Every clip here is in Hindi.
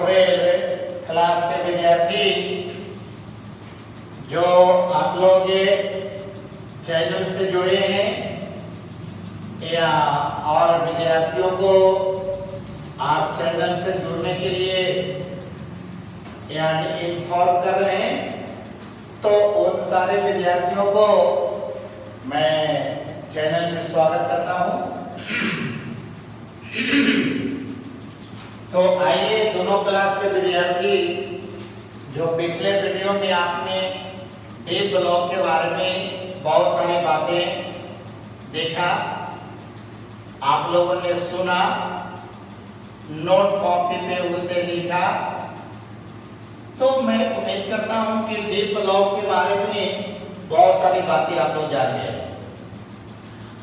12 क्लास के विद्यार्थी जो आप लोग ये चैनल से जुड़े हैं या और विद्यार्थियों को आप चैनल से जुड़ने के लिए यानी इन्फॉर्म कर रहे हैं, तो उन सारे विद्यार्थियों को मैं चैनल में स्वागत करता हूं। तो आइए दोनों क्लास के विद्यार्थी जो पिछले वीडियो में आपने डी ब्लॉक के बारे में बहुत सारी बातें देखा, आप लोगों ने सुना, नोट कॉपी पे उसे लिखा, तो मैं उम्मीद करता हूं कि डी ब्लॉक के बारे में बहुत सारी बातें आप लोग जान गए।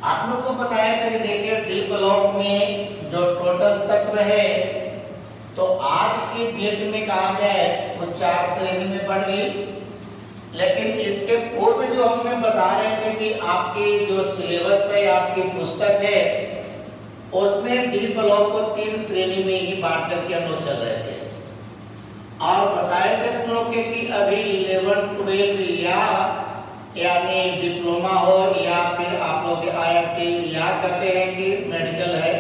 आप लोग को बताया था कि देखिए डी ब्लॉक में जो टोटल तत्व है तो आज के डेट में कहा जाए वो 4 श्रेणी में बढ़ गई, लेकिन इसके पूर्व जो हमने बता रहे थे कि आपकी जो सिलेबस है, आपकी पुस्तक है, उसमें डी ब्लॉक को 3 श्रेणी में ही बांट करके हम लोग चल रहे थे और बताए थे हम लोग कि अभी 11, 12 या यानी डिप्लोमा हो या फिर आप लोग IIT या कहते हैं कि मेडिकल है,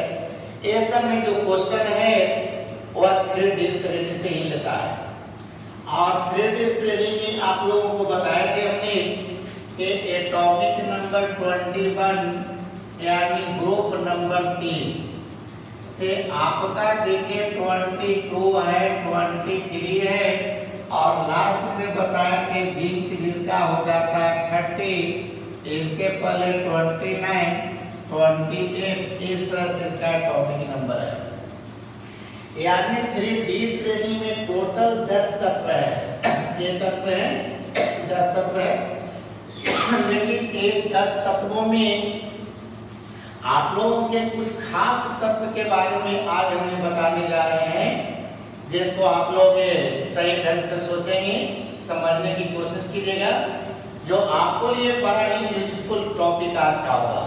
ये सब में जो क्वेश्चन है वह 3D श्रेणी से ही लेता है। और 3D श्रेणी में आप लोगों को बताए थे हमने कि एटॉमिक नंबर 21 यानी ग्रुप नंबर 3 से आपका देखिए 22 है, 23 है और लास्ट में बताया कि जिंक जिसका हो जाता है 30, इसके पहले 29, 28, इस तरह से इसका एटॉमिक नंबर है। यानी 3D श्रेणी में टोटल 10 तत्व है। ये तत्व है 10 तत्व है, लेकिन इन 10 तत्वों में आप लोगों के कुछ खास तत्व के बारे में आज हम बताने जा रहे हैं, जिसको आप लोग सही ढंग से सोचेंगे, समझने की कोशिश कीजिएगा, जो आपको लिए बड़ा ही यूजफुल टॉपिक आज का होगा।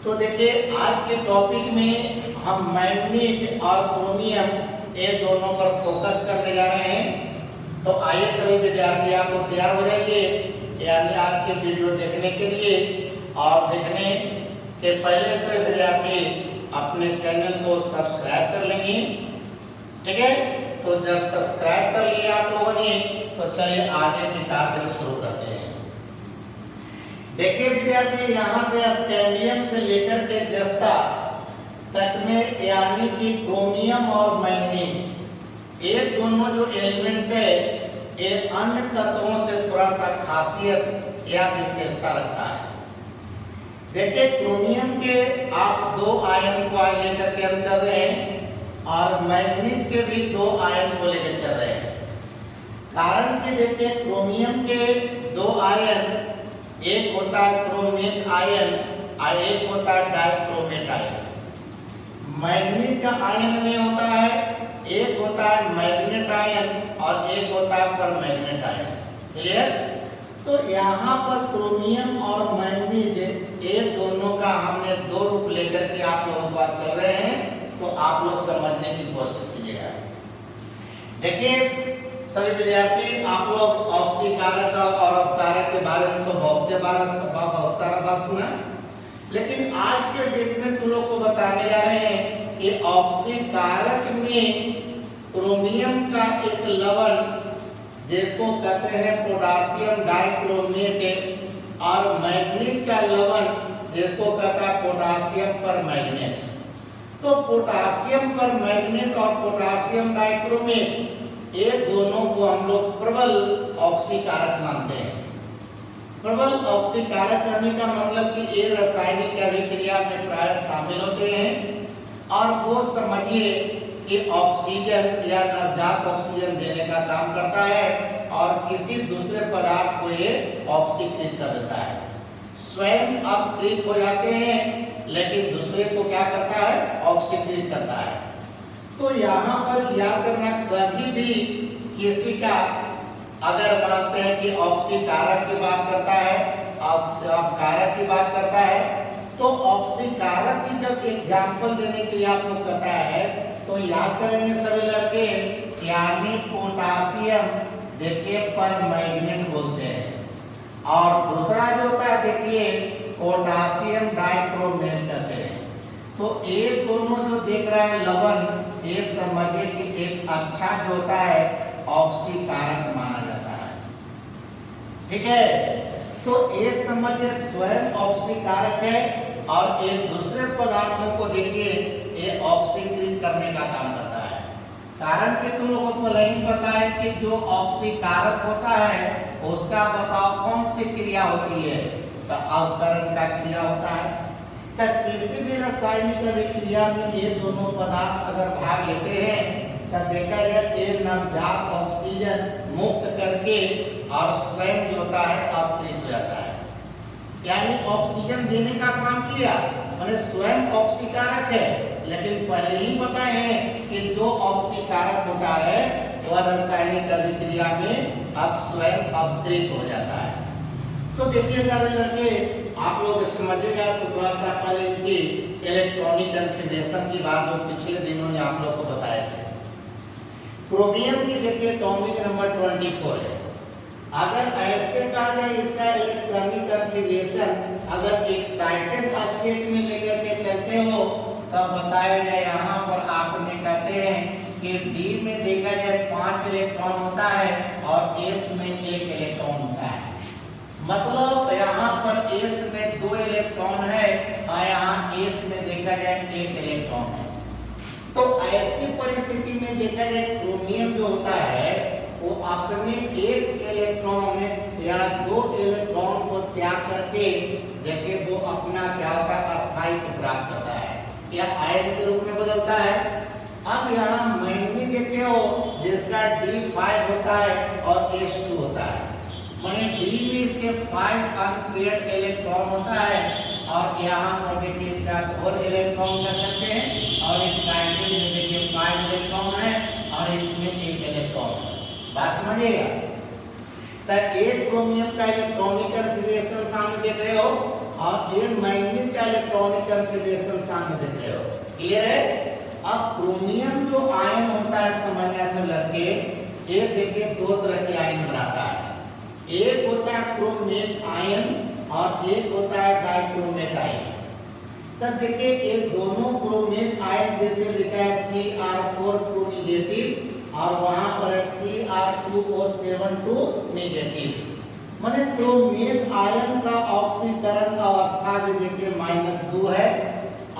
तो देखिए आज के टॉपिक में हम मैग्नीज और क्रोमियम ये दोनों पर फोकस करने जा रहे हैं। तो आइए सभी विद्यार्थी आप लोग तैयार हो जाइए यानी आज के वीडियो देखने के लिए, और देखने के पहले से विद्यार्थी अपने चैनल को सब्सक्राइब कर लेंगे, ठीक है। तो जब सब्सक्राइब कर लिए आप लोगों ने तो चलिए आगे की कार्य शुरू करते हैं। देखिए विद्यार्थी यहाँ से स्कैंडियम से लेकर के जस्ता तक में यानी कि क्रोमियम और मैग्नीज ये दोनों जो एलिमेंट्स है ये अन्य तत्वों से थोड़ा सा खासियत या विशेषता रखता है। देखिए क्रोमियम के आप 2 आयन को लेकर के हम चल रहे हैं और मैग्नीज के भी 2 आयन को लेकर चल रहे हैं। कारण कि देखिए क्रोमियम के 2 आयन, एक होता है क्रोमेट आयन और एक होता है डाइक्रोमेट आयन। मैग्नीज का आयन में होता है, एक होता है मैग्नेट आयन और एक होता है परमैग्नेट आयन। क्लियर? तो यहाँ पर क्रोमियम और मैग्नीज ये दोनों का हमने 2 रूप लेकर के आप लोगों के पास चल रहे हैं, तो आप लोग समझने की कोशिश कीजिएगा। देखिए सभी विद्यार्थी आप लोग ऑक्सीकारक और अपकारक के बारे में तो बहुत सारा बात सुना, लेकिन आज के डेट में तुम लोग को बताने जा रहे हैं कि ऑक्सीकारक में क्रोमियम का एक लवण जिसको कहते हैं पोटासियम डाइक्रोमेट और मैग्नीज का लवण जिसको कहता है पोटासियम परमैग्नेट। तो पोटासियम परमैग्नेट और पोटासियम डाइक्रोमेट ये दोनों को हम लोग प्रबल ऑक्सीकारक मानते हैं। प्रबल ऑक्सीकारक करने का मतलब कि ये रासायनिक अभिक्रिया में प्राय शामिल होते हैं और वो समझिए कि ऑक्सीजन या नवजात ऑक्सीजन देने का काम करता है और किसी दूसरे पदार्थ को ये ऑक्सीकृत कर देता है। स्वयं अपकृत हो जाते हैं लेकिन दूसरे को क्या करता है, ऑक्सीकृत करता है। तो यहाँ पर याद करना, कभी भी किसी का अगर मानते हैं कि ऑक्सीकारक की बात करता है, अपकारक की बात करता है, तो ऑक्सीकारक की जब एग्जाम्पल देने के लिए आपको कहता है तो याद करेंगे सभी लड़के यानी पोटासियम देखिए परमैंगनेट बोलते हैं। और दूसरा जो होता है देखिए पोटासियम डाइक्रोमेट कहते हैं। तो ये दोनों जो देख रहा है लवण, ये समझिए कि एक अच्छा जो होता है ऑक्सीकारक माना जाता है। ठीक है, तो ये समझिए स्वयं ऑक्सीकारक है और ये दूसरे पदार्थों को देखिए ये ऑक्सीकृत करने का काम करता है। कारण कि तुम लोगों को पहले ही पता है कि जो ऑक्सीकारक होता है उसका बताओ कौन सी क्रिया होती है, तो अवकरण का क्रिया होता है। तो किसी भी रासायनिक अभिक्रिया में ये दोनों पदार्थ अगर भाग लेते हैं तो देखा जाए ये नवजात ऑक्सीजन मुक्त करके और स्वयं जो होता है अपकृत हो जाता है, यानी ऑक्सीजन देने का काम किया, मैंने स्वयं ऑक्सीकारक है। लेकिन पहले ही बताए हैं कि जो ऑक्सीकारक होता है वह रासायनिक अभिक्रिया में अब स्वयं अपकृत हो जाता है। तो देखिए सारे लड़के आप लोग समझिएगा, थोड़ा सा पहले इनकी इलेक्ट्रॉनिक कन्फिगरेशन की बात जो पिछले दिनों ने आप लोग को बताए थे। क्रोमियम की देखिए एटॉमिक नंबर 24 है। अगर ऐसे कहा जाए इसका इलेक्ट्रॉनिक कन्फिगरेशन अगर एक्साइटेड स्टेट में लेकर के चलते हो तब बताया जाए यहाँ पर आपने कहते हैं कि डी में देखा जाए 5 इलेक्ट्रॉन होता है और एस में 1 इलेक्ट्रॉन होता है। मतलब यहाँ पर एस में 2 इलेक्ट्रॉन है और यहाँ एस में देखा जाए 1 इलेक्ट्रॉन है। तो ऐसी परिस्थिति में देखा जाए क्रोमियम जो होता है वो अपने 1 इलेक्ट्रॉन या 2 इलेक्ट्रॉन को त्याग करके देखिए वो अपना क्या होता है अस्थायित्व प्राप्त करता है या आयन के रूप में बदलता है। अब यहाँ मैंने देखते हो जिसका D5 होता है और H2 होता है, माने D में इसके 5 अनपेयर्ड इलेक्ट्रॉन होता है और यहाँ पर देखिए इसका 4 इलेक्ट्रॉन कर सकते हैं और एक साइड में देखिए 5 इलेक्ट्रॉन है और इसमें 1 इलेक्ट्रॉन है। बात समझिएगा। तो एक क्रोमियम का इलेक्ट्रॉनिक कन्फिगरेशन सामने देख रहे हो और एक मैंगनीज का इलेक्ट्रॉनिक कन्फिगरेशन सामने देख रहे हो। क्लियर है? अब क्रोमियम जो आयन होता है समझने से लड़के ये देखिए 2 तरह के आयन बनाता है। एक होता है क्रोमेट आयन और एक होता है डाइक्रोमेट आयन। तब देखिए ये दोनों क्रोमेट आयन जैसे लिखा है Cr4 2 नेगेटिव और वहां पर है Cr2O7 2 नेगेटिव। माने क्रोमेट आयन का ऑक्सीकरण अवस्था भी देखिए -2 है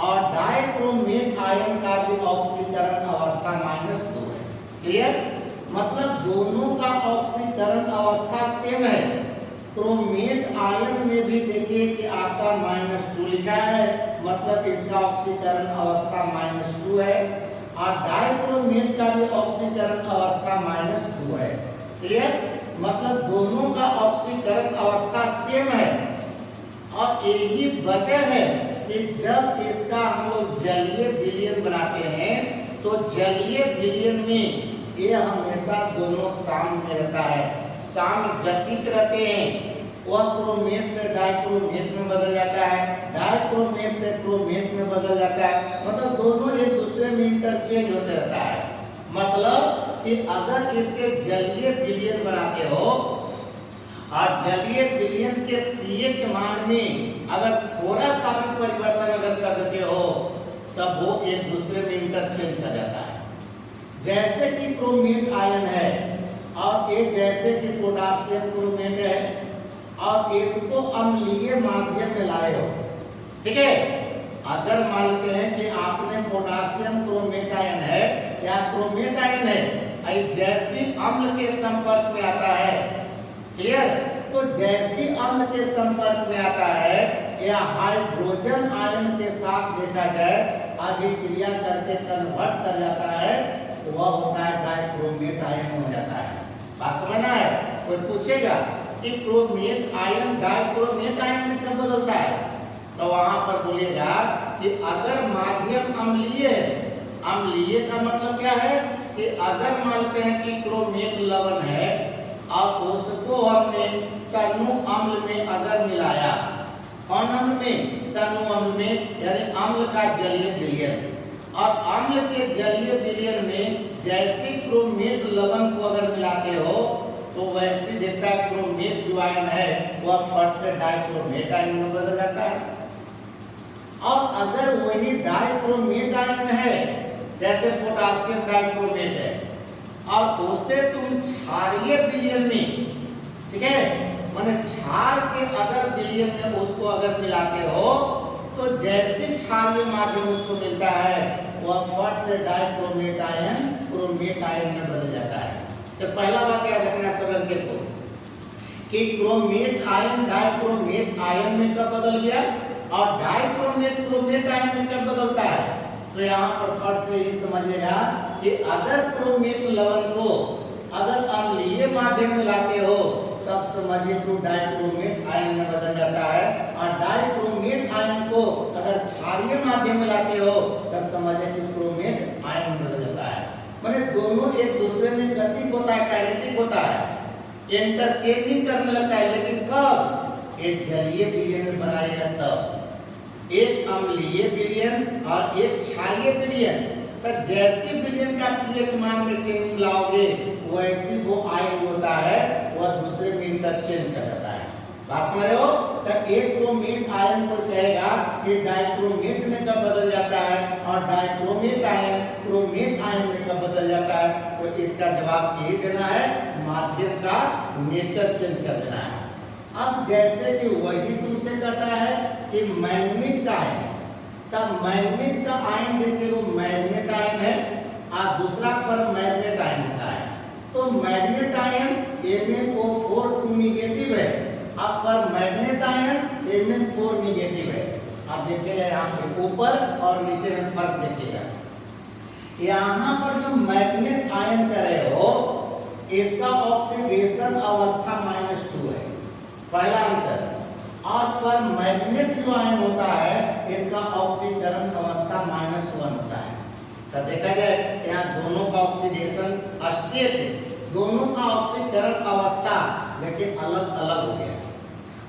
और डाइक्रोमेट आयन का भी ऑक्सीकरण अवस्था -2 है। क्लियर? मतलब दोनों का ऑक्सीकरण अवस्था सेम है। क्रोमेट आयन में भी देखिए कि आपका -2 लिखा है, मतलब इसका ऑक्सीकरण अवस्था -2 है और डाइक्रोमेट का भी ऑक्सीकरण अवस्था -2 है। क्लियर? मतलब दोनों का ऑक्सीकरण अवस्था सेम है और यही वजह है कि जब इसका हम लोग जलीय विलयन बनाते हैं तो जलीय विलयन में ये हमेशा दोनों साम्य में रहता है, साम्य गतित रहते हैं। वह क्रोमेट से डाइक्रोमेट में बदल जाता है, डाइक्रोमेट से क्रोमेट में बदल जाता है, मतलब दोनों एक दूसरे में इंटरचेंज होते रहता है। मतलब कि अगर इसके जलीय विलयन बनाते हो और जलीय विलयन के पीएच मान में अगर थोड़ा सा भी परिवर्तन अगर कर देते हो तब वो एक दूसरे में इंटरचेंज कर जाता है। जैसे कि क्रोमेट आयन है और एक जैसे कि पोटासियम क्रोमेट है और इसको अम्लीय माध्यम में लाए हो, ठीक है। अगर मानते हैं कि आपने पोटासियम क्रोमेट आयन है या क्रोमेट आयन है, जैसी अम्ल के संपर्क में आता है, क्लियर, तो जैसी अम्ल के संपर्क में आता है या हाइड्रोजन आयन के साथ देखा जाए अभिक्रिया करके कन्वर्ट कर जाता है तो वह होता है डाइक्रोमेट आयन हो जाता है। बात समझना है? कोई पूछेगा कि क्रोमेट आयन डाइक्रोमेट आयन में कब बदलता है, तो वहां पर बोलेगा कि अगर माध्यम अम्लीय है, अम्लीय का मतलब क्या है कि अगर मानते हैं कि क्रोमेट लवण है और उसको हमने तनु अम्ल में अगर मिलाया, कौन अम्ल में? तनु अम्ल में, यानी अम्ल का जलीय विलयन। और अम्ल के जलीय विलयन में जैसे क्रोमेट लवण को अगर मिलाते हो तो वैसे देखता है क्रोमेट जो आयन है वह फट से डाइक्रोमेट आयन में बदल जाता है। और अगर वही डाइक्रोमेट आयन है जैसे पोटासियम डाइक्रोमेट है और उसे तुम क्षारीय विलयन में, ठीक है, माने क्षार के अगर विलयन में उसको अगर मिलाते हो तो जैसे क्षारीय माध्यम उसको मिलता है वह फट से डाइक्रोमेट आयन क्रोमेट आयन में बदल जाता है। तो पहला बात याद रखना सरल के को कि क्रोमेट आयन डाइक्रोमेट आयन में कब बदल गया और डाइक्रोमेट क्रोमेट आयन में कब बदलता है। तो यहाँ पर फट से ये समझिएगा कि अगर क्रोमेट लवण को अगर अम्लीय माध्यम में लाते हो तब समझिए तो डाइक्रोमेट आयन में बदल जाता है और डाइक्रोमेट आयन को अगर क्षारीय माध्यम में लाते हो तब समझिए कि क्रोमेट आयन में बदल जाता है। माने दोनों एक दूसरे में गतिक होता है, काइनेटिक होता है, इंटरचेंजिंग करने लगता है, लेकिन कब एक जलीय विलयन में बनाएगा तब। एक अम्लीय विलयन और एक क्षारीय विलयन, तो जैसे विलयन का पीएच मान में चेंजिंग लाओगे वैसे वो आयन होता है वह दूसरे में इंटरचेंज कर जाता है। बात समझ रहे हो। तो एक क्रोमेट आयन को कहेगा कि डाइक्रोमेट में कब बदल जाता है और डाइक्रोमेट आयन क्रोमेट आयन में कब बदल जाता है। तो इसका जवाब यही देना है, माध्यम का नेचर चेंज कर देना है। अब जैसे कि वही तुमसे कहता है कि मैंगनीज का आयन, तब मैंगनीज का आयन देखिए वो मैग्नेट आयन है और दूसरा पर मैग्नेट आयन का है। तो मैग्नेट आयन MnO4 निगेटिव है, अब पर मैग्नेट आयन Mn4 निगेटिव है। अब देखिएगा यहाँ से ऊपर और नीचे में फर्क देखिएगा। यहाँ पर जो मैग्नेट आयन कर रहे हो इसका ऑक्सीडेशन अवस्था -2 है, पहला अंतर। और पर मैग्नेट जो आयन होता है इसका ऑक्सीकरण अवस्था -1 होता है। तो देखा जाए यहाँ दोनों का ऑक्सीडेशन स्टेट है, दोनों का ऑक्सीकरण अवस्था देखिए अलग अलग हो गया।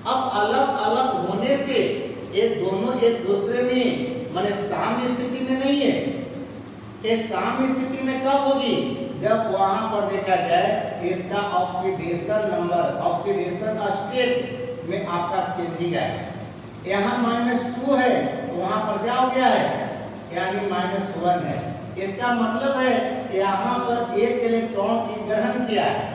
अब अलग अलग होने से ये दोनों एक दूसरे में माने साम्य स्थिति में नहीं है। ये साम्य स्थिति में कब होगी, जब वहां पर देखा जाए इसका ऑक्सीडेशन नंबर, ऑक्सीडेशन स्टेट में आपका चेंजिंग है। यहाँ -2 है तो वहां पर क्या हो गया है, यानी -1 है। इसका मतलब है यहाँ पर एक इलेक्ट्रॉन की ग्रहण किया है,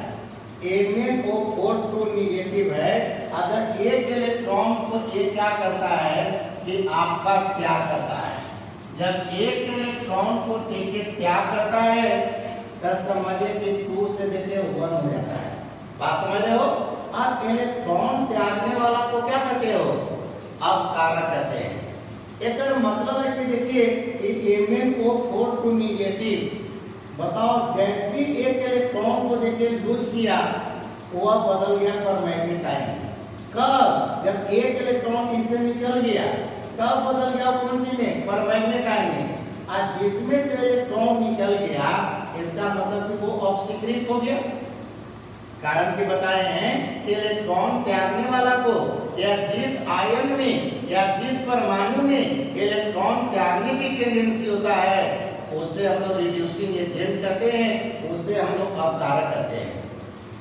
MnO4 निगेटिव है। अगर एक इलेक्ट्रॉन को ये क्या करता है कि आपका त्याग करता है, जब एक इलेक्ट्रॉन को देखिए त्याग करता है तब समझिए कि 2 से देखिए 1 हो जाता है। बात समझ रहे हो। अब इलेक्ट्रॉन त्यागने वाला को क्या कहते हो, अवकारक कहते हैं। एक मतलब है कि देखिए MnO4 निगेटिव, बताओ जैसे एक इलेक्ट्रॉन को देखिए लूज किया वह बदल गया पर मैग्नेट आयन। कब, जब एक इलेक्ट्रॉन इससे निकल गया तब बदल गया कौन सी में, पर मैग्नेट आयन में। और जिसमें से इलेक्ट्रॉन निकल गया इसका मतलब कि वो ऑक्सीकृत हो गया। कारण कि बताए हैं कि इलेक्ट्रॉन त्यागने वाला को या जिस आयन में या जिस परमाणु में इलेक्ट्रॉन त्यागने की टेंडेंसी होता है उसे हम लोग रिड्यूसिंग एजेंट कहते हैं, उसे हम लोग अपकारक कहते हैं।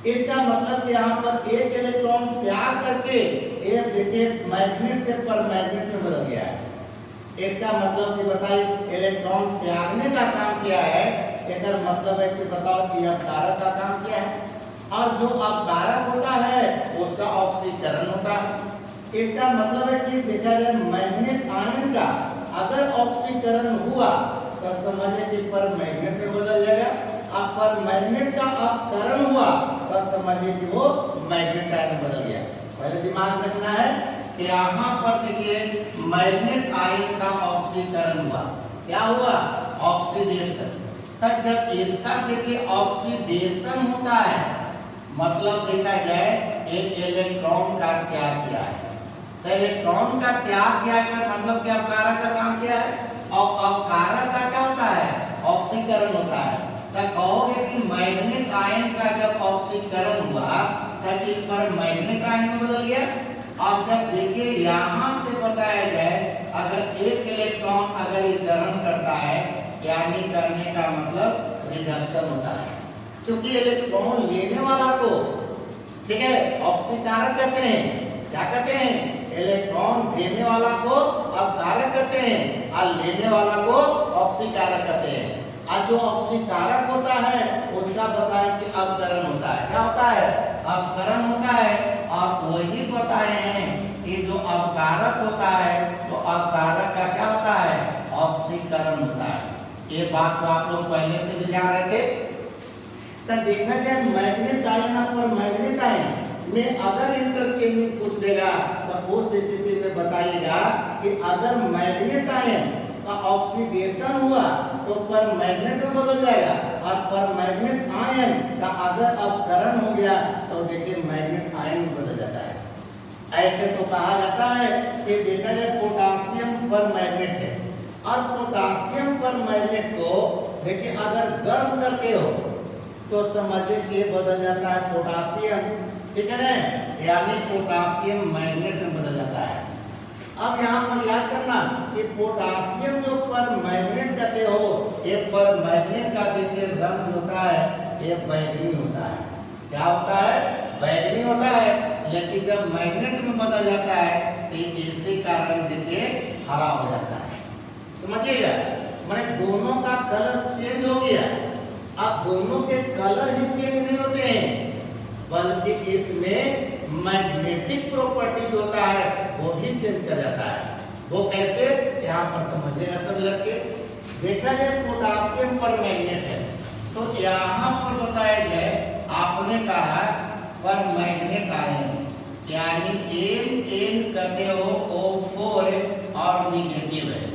इसका मतलब यहाँ पर एक इलेक्ट्रॉन त्याग करके एक देखिए मैग्नेट से परमैग्नेट में बदल गया है। इसका मतलब कि बताइए इलेक्ट्रॉन त्यागने का काम किया है, इसका मतलब है कि बताओ कि अपकारक का काम किया है। और जो अपकारक होता है उसका ऑक्सीकरण होता है। इसका मतलब है कि देखा जाए मैग्नेट आयन का अगर ऑक्सीकरण हुआ तो समझिए कि पर मैग्नेट में बदल जाएगा। अब पर मैग्नेट का अपकरण हुआ तो समझिए कि वो मैग्नेट आयन में बदल गया। पहले दिमाग में रखना है कि यहाँ पर देखिए मैग्नेट आयन का ऑक्सीकरण हुआ, क्या हुआ, ऑक्सीडेशन। तब जब इसका देखिए ऑक्सीडेशन होता है मतलब देखा जाए एक इलेक्ट्रॉन का त्याग किया है। तो इलेक्ट्रॉन का त्याग किया है मतलब क्या, अपकारक का काम किया है। और अपकारक का क्या होता है, ऑक्सीकरण होता है। तब कहोगे कि मैग्नेट आयन का जब ऑक्सीकरण हुआ तब इस पर मैग्नेट आयन में बदल गया। और जब देखिए यहाँ से बताया जाए अगर एक इलेक्ट्रॉन अगर ग्रहण करता है यानी करने का मतलब रिडक्शन होता है। क्योंकि इलेक्ट्रॉन लेने वाला को, ठीक है, ऑक्सीकारक कहते हैं। क्या कहते हैं? इलेक्ट्रॉन देने वाला को अपकारक कहते हैं और लेने वाला को ऑक्सीकारक कहते हैं। और जो ऑक्सीकारक होता है उसका बताएं कि अपकरण होता है। क्या होता है? अपकरण होता है। और वही बताए हैं कि जो अपकारक होता है तो अपकारक का क्या होता है? ऑक्सीकरण होता है। ये बात तो आप लोग पहले से भी जान रहे थे। तो देखा जाए मैग्नेट आयन और मैग्नेट आयन में अगर इंटरचेंजिंग पूछ देगा तो उस स्थिति में बताइएगा कि अगर मैग्नेट आयन का ऑक्सीडेशन हुआ तो पर मैग्नेट में बदल जाएगा, और पर मैग्नेट आयन का अगर अपकरण हो गया तो देखिए मैग्नेट आयन में बदल जाता है। ऐसे तो कहा जाता है कि देखा जाए पोटासियम पर मैग्नेट है, और पोटासियम पर मैग्नेट को देखिए अगर गर्म करते हो तो समझिए कि बदल जाता है पोटासियम, ठीक है ना, यानी पोटासियम मैग्नेट में बदल जाता है। अब यहाँ पर याद करना कि पोटासियम जो पर मैग्नेट कहते हो, ये पर मैग्नेट का देखिए रंग होता है, ये बैंगनी होता है। क्या होता है? बैंगनी होता है। लेकिन जब मैग्नेट में बदल जाता है तो इसी का रंग देखिए हरा हो जाता है। समझिएगा, मैंने दोनों का कलर चेंज हो गया। अब दोनों के कलर ही चेंज नहीं होते हैं, बल्कि इसमें मैग्नेटिक प्रॉपर्टी जो होता है वो भी चेंज कर जाता है। वो कैसे? यहाँ पर समझिएगा सब लड़के। देखा जाए पोटासियम पर मैग्नेट है तो यहाँ पर बताया जाए, आपने कहा पर मैग्नेट आयन यानी Mn कहते हो O4 और निगेटिव है।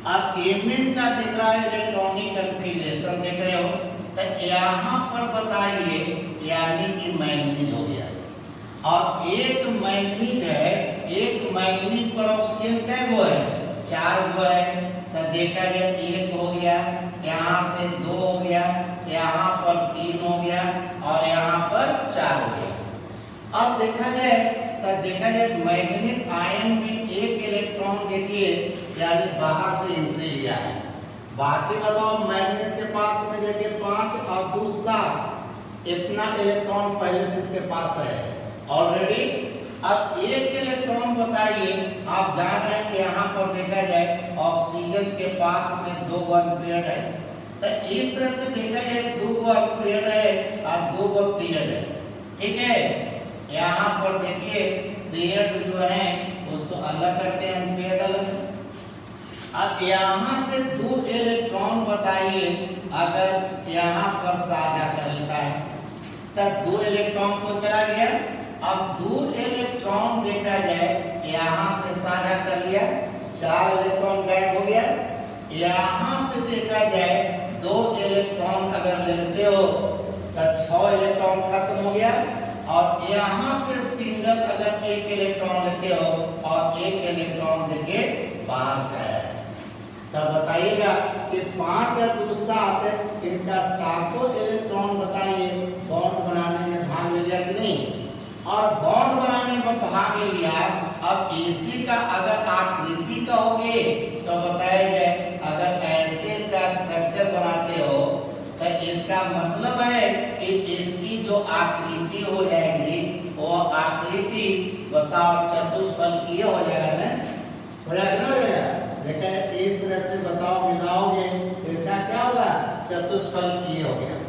अब Mn का दिख रहा है इलेक्ट्रॉनिक कन्फिगरेशन देख रहे हो, तो यहाँ पर बताइए यानी कि मैंगनीज हो गया। और एक मैंगनीज है, एक मैंगनीज पर ऑक्सीजन कै गो है? 4 गो है। तो देखा जाए 1 हो गया, यहाँ से 2 हो गया, यहाँ पर 3 हो गया और यहाँ पर 4 हो गया। अब देखा जाए मैग्नेट आयन में एक इलेक्ट्रॉन देखिए यानी बाहर से एंट्री लिया है। बाकी बताओ मैग्नेट के पास में देखिए 5 और 2 7 इतना इलेक्ट्रॉन पहले से इसके पास है ऑलरेडी। अब एक इलेक्ट्रॉन बताइए, आप जान रहे हैं कि यहाँ पर देखा जाए ऑक्सीजन के पास में 2 अनपेयर्ड है। तो इस तरह से देखा जाए 2 अनपेयर्ड है और 2 पेयर्ड है, ठीक है। यहाँ पर देखिए पेयर्ड जो है उसको अलग करते हैं, अनपेयर्ड अलग। अब यहाँ से 2 इलेक्ट्रॉन बताइए अगर यहाँ पर साझा कर लेता है तो 2 इलेक्ट्रॉन तो चला गया। अब 2 इलेक्ट्रॉन देखा जाए यहाँ से साझा कर लिया, 4 इलेक्ट्रॉन गायब हो गया। यहाँ से देखा जाए 2 इलेक्ट्रॉन अगर लेते हो तो 6 इलेक्ट्रॉन खत्म हो गया। और यहाँ से सिंगल अगर 1 इलेक्ट्रॉन लेते हो और 1 इलेक्ट्रॉन देके बाहर से आया, तब बताइएगा कि 5 और 2 7 इनका 7 इलेक्ट्रॉन बताइए बॉन्ड बनाने में भाग ले लिया कि नहीं? और बॉन्ड बनाने में भाग ले लिया। अब इसी का अगर आकृति कहोगे तो बताया जाए अगर ऐसे इसका स्ट्रक्चर बनाते हो तो इसका मतलब है कि इसकी जो आकृति हो जाएगी वो आकृति बताओ चतुष्फलकीय हो जाएगा ना? हो जाएगा ना? हो जाएगा। देखिए इस तरह से बताओ मिलाओगे इसका क्या होगा? चतुष्फलकीय हो गया।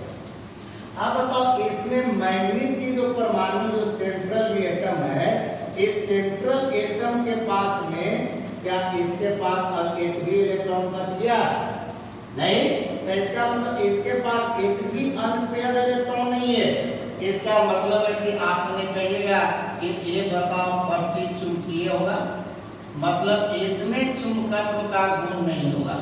अब बताओ इसमें मैंगनीज की जो परमाणु जो सेंट्रल एटम है, इस सेंट्रल एटम के पास में क्या इसके पास अब एक भी इलेक्ट्रॉन बच गया? नहीं। तो इसका मतलब इसके पास एक भी अनपेयर्ड इलेक्ट्रॉन नहीं है। इसका मतलब है कि आपने कहिएगा कि ये बताओ प्रतिचुंबकीय होगा, मतलब इसमें चुंबकत्व का गुण नहीं होगा,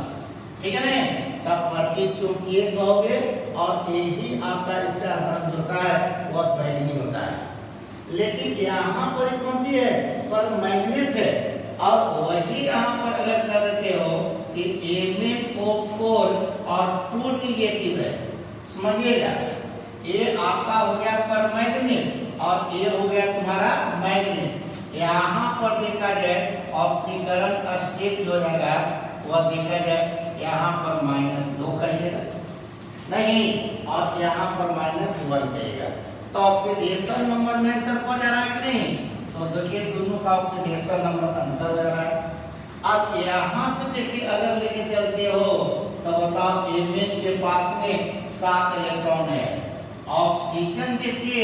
ठीक है ना? तब प्रतिचुंबकीय कहोगे और यही आपका इसका रंग होता है वह बैंगनी होता है। लेकिन यहाँ पर कौन सी है? पर मैग्नेट है। और वही यहाँ पर अगर कर देते हो कि MnO4 और 2 निगेटिव है, समझिएगा ये आपका हो गया पर मैग्नेट और ये हो गया तुम्हारा मैग्नेट। यहाँ पर देखा जाए ऑक्सीकरण स्टेट जो जाएगा वह देखा जाए यहाँ पर -2 कहिएगा, नहीं, और यहाँ पर -1 कहिएगा। तो ऑक्सीडेशन नंबर में अंतर हो जा रहा है कि नहीं? तो देखिए दोनों का ऑक्सीडेशन नंबर अंतर हो जा रहा है। अब यहाँ से देखिए अगर लेके चलते हो तो बताओ Mn के पास में 7 इलेक्ट्रॉन है। ऑक्सीजन देखिए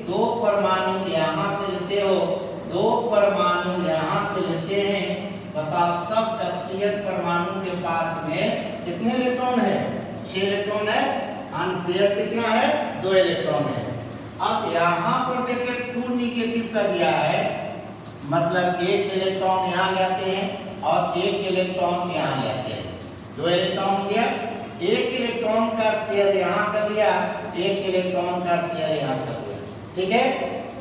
2 परमाणु यहाँ से लेते हो, 2 परमाणु यहाँ से लेते हैं, बताओ सब ऑक्सीजन परमाणु के पास में कितने इलेक्ट्रॉन है? 6 इलेक्ट्रॉन है। अनपेयर कितना है? 2 इलेक्ट्रॉन है। अब यहाँ पर देखिए 2 निगेटिव का दिया है, मतलब 1 इलेक्ट्रॉन यहाँ जाते हैं और 1 इलेक्ट्रॉन यहाँ जाते हैं, 2 इलेक्ट्रॉन दिया, 1 इलेक्ट्रॉन का शेयर यहाँ कर लिया, 1 इलेक्ट्रॉन का शेयर यहाँ कर लिया, ठीक है।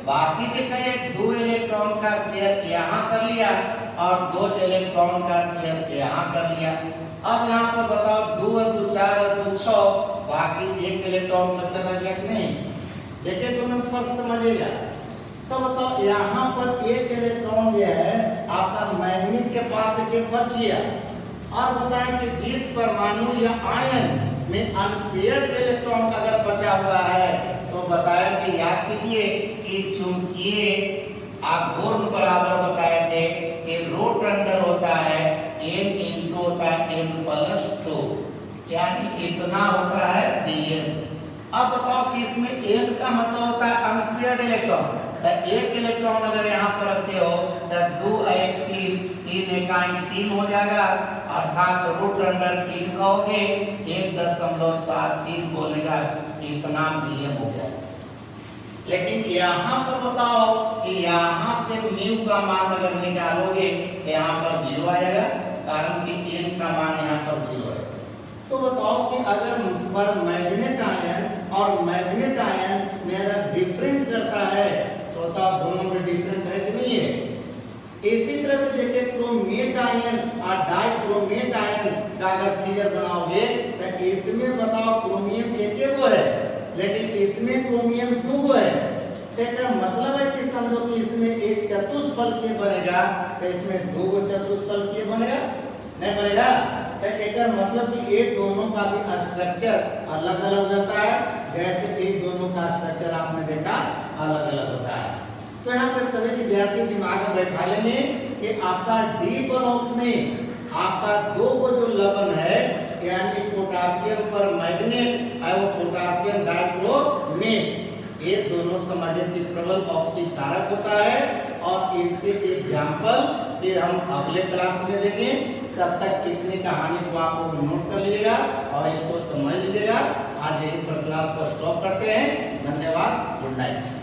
बाकी देखिए 2 इलेक्ट्रॉन का शेयर यहाँ कर लिया और 2 इलेक्ट्रॉन का शेयर यहाँ कर लिया। अब यहाँ पर बताओ 2 और 2 4 और 2 6, बाकी 1 इलेक्ट्रॉन बचा रह गया कि नहीं? देखिए दोनों फर्क समझिएगा। तो बताओ यहाँ पर 1 इलेक्ट्रॉन जो है आपका मैग्नीज के पास लेके बच गया, और बताएं कि जिस परमाणु या आयन में अनपेयर्ड इलेक्ट्रॉन अगर बचा हुआ है तो बताया कि याद कीजिए कि चुंबकीय आघूर्ण बराबर बताए थे कि रोट अंडर होता है n इंटू होता है n+2, यानी इतना होता है Bn। अब बताओ कि इसमें n का मतलब होता है अनपेयर्ड इलेक्ट्रॉन, तो 1 इलेक्ट्रॉन अगर यहाँ पर रखते हो तो 2 1 3, 3 इकाई 3 हो जाएगा, अर्थात रूट अंडर 3 कहोगे 1.73 बोलेगा, इतना Bn हो गया। लेकिन यहाँ पर बताओ कि यहाँ से म्यू का मान अगर निकालोगे तो यहाँ पर 0 आएगा, कारण कि n का मान यहाँ पर 0 है। तो बताओ कि अगर पर मैग्नेट आयन और मैग्नेट आयन में अगर डिफरेंट करता है तो बताओ दोनों में डिफरेंट है कि नहीं है? इसी तरह से देखिए क्रोमेट आयन और डाइक्रोमेट आयन का अगर फिगर बनाओगे तो इसमें बताओ क्रोमियम एक गो है, लेकिन इसमें क्रोमियम 2 गो है। इसका मतलब है कि समझो कि इसमें एक चतुष्फलकीय बनेगा तो इसमें 2 गो चतुष्फलकीय बनेगा, नहीं बनेगा? तो इसका मतलब कि एक दोनों का भी स्ट्रक्चर अलग अलग रहता है, जैसे एक दोनों का स्ट्रक्चर आपने देखा अलग अलग होता है। तो यहाँ पे सभी विद्यार्थी दिमाग में बैठा लेंगे कि आपका डी ब्लॉक में आपका 2 गो जो लवण है, यानी पोटासियम पर मैग्नेट और वो पोटासियम डाइक्रोमेट, ये दोनों समझे कि प्रबल ऑक्सीकारक होता है। और इनके एग्जाम्पल फिर हम अगले क्लास में देंगे। तब तक कितनी कहानी को आप लोग नोट कर लीजिएगा और इसको समझ लीजिएगा। आज यही पर क्लास को स्टॉप करते हैं। धन्यवाद, गुड नाइट।